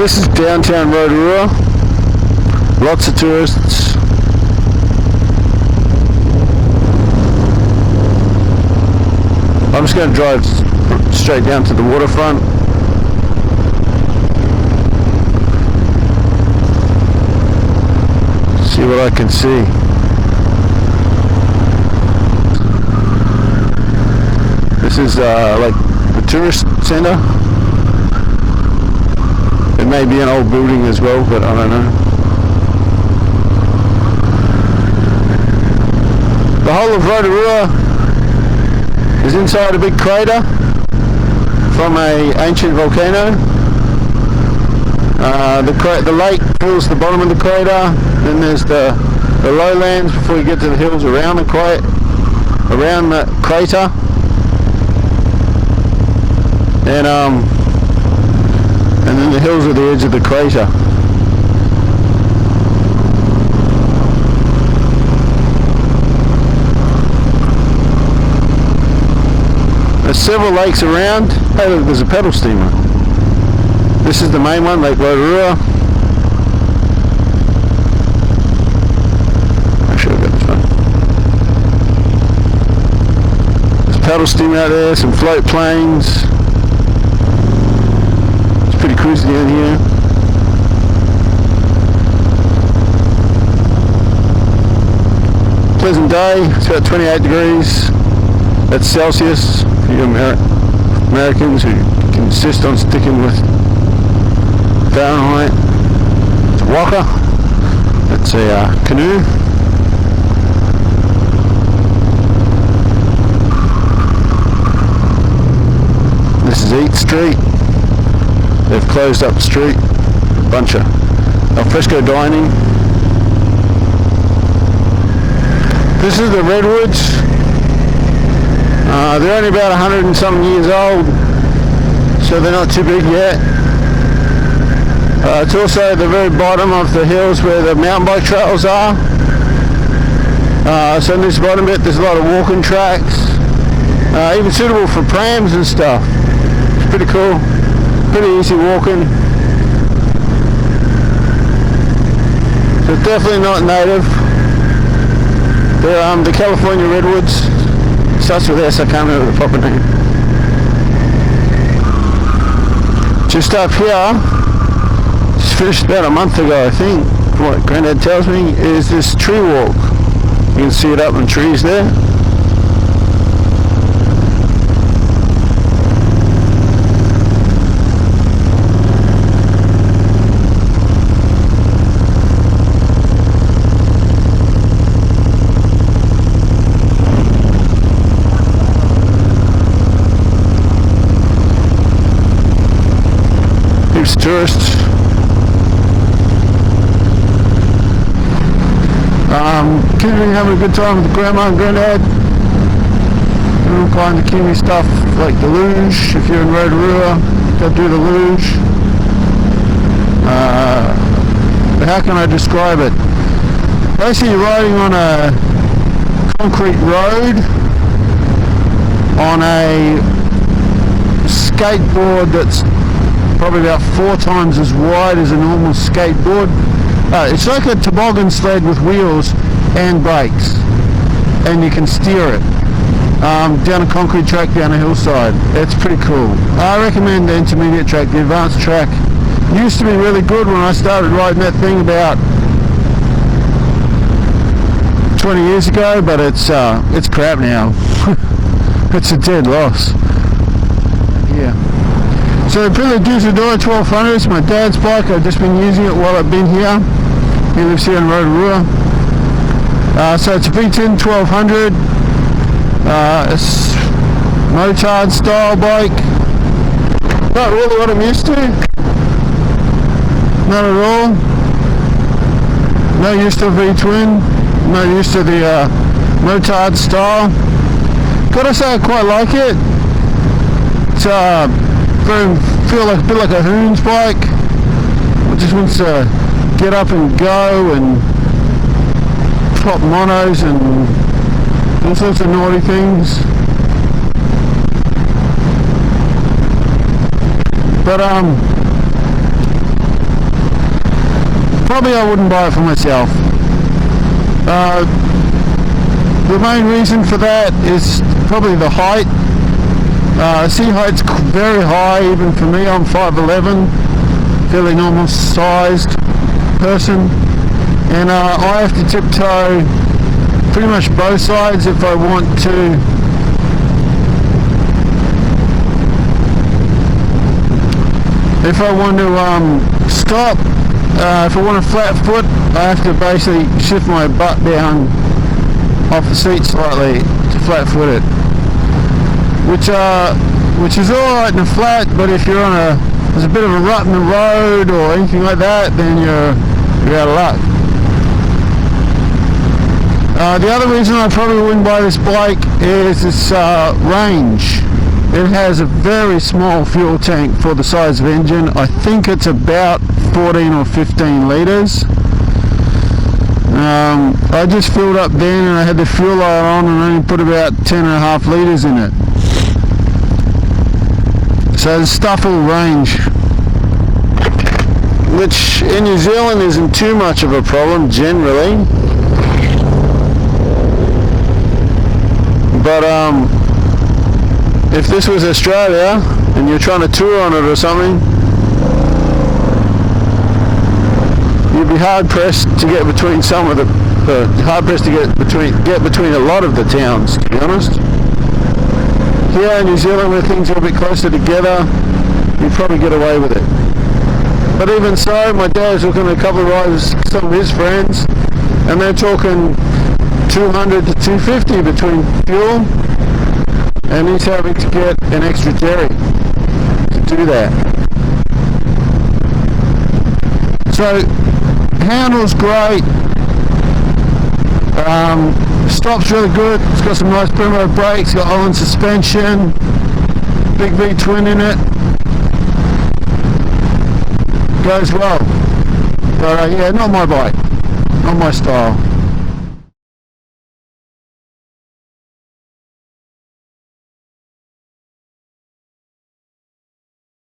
This is downtown Rotorua. Lots of tourists. I'm just going to drive straight down to the waterfront. See what I can see. This is like the tourist centre. It may be an old building as well, but I don't know. The whole of Rotorua is inside a big crater from an ancient volcano. The lake fills the bottom of the crater. Then there's the lowlands before you get to the hills around the crater. And then the hills at the edge of the crater. There's several lakes around. Hey look, there's a pedal steamer. This is the main one, Lake Rotorua. Actually, I've got this one. There's a paddle steamer out there, some float planes. It's pretty cruisy down here. Pleasant day, it's about 28 degrees. That's Celsius for you Americans who insist on sticking with Fahrenheit. It's a walker. It's a canoe. This is Eat Street. They've closed up the street. A bunch of alfresco dining. This is the redwoods. They're only about 100 and something years old, so they're not too big yet. It's also at the very bottom of the hills where the mountain bike trails are. So in this bottom bit there's a lot of walking tracks, even suitable for prams and stuff. It's pretty cool, pretty easy walking. So it's definitely not native. They're the California redwoods. Starts with S, I can't remember the proper name. Just up here, just finished about a month ago I think, from what Granddad tells me, is this tree walk. You can see it up in trees there. Tourists. Kiwi having a good time with Grandma and Granddad. All kind of Kiwi stuff like the luge. If you're in Rotorua, go do the luge. How can I describe it? Basically you're riding on a concrete road on a skateboard that's probably about 4 times as wide as a normal skateboard. It's like a toboggan sled with wheels and brakes, and you can steer it down a concrete track down a hillside. It's pretty cool. I recommend the intermediate track. The advanced track used to be really good when I started riding that thing about 20 years ago, but it's crap now. It's a dead loss. Yeah. So the Privilege Usador 1200 is my dad's bike. I've just been using it while I've been here. He lives here in Rotorua. So it's a V10 1200. It's motard style bike. Not really what I'm used to. Not at all. Not used to V-twin. Not used to the motard style. Gotta say I quite like it. It's feel like a bit like a Hoon's bike. It just wants to get up and go and pop monos and all sorts of naughty things. But probably I wouldn't buy it for myself. The main reason for that is probably the height. Sea height's very high, even for me. I'm 5'11", fairly normal sized person, and I have to tiptoe pretty much both sides if I want to stop. If I want a flat foot, I have to basically shift my butt down off the seat slightly to flat foot it, which is alright in a flat, but if you're on there's a bit of a rut in the road or anything like that, then you're out of luck. The other reason I probably wouldn't buy this bike is its range. It has a very small fuel tank for the size of engine. I think it's about 14 or 15 litres. I just filled up then and I had the fuel light on and only put about 10.5 litres in it. So the stuff will range, which in New Zealand isn't too much of a problem generally. But if this was Australia and you're trying to tour on it or something, you'd be hard pressed to get between some of get between a lot of the towns, to be honest. Here in New Zealand, where things are a bit closer together, you'd probably get away with it. But even so, my dad's looking at a couple of rides with some of his friends, and they're talking 200 to 250 between fuel, and he's having to get an extra jerry to do that. So handles great, stops really good, it's got some nice Brembo brakes, got Holland suspension, big V twin in it, goes well. But yeah, not my bike, not my style.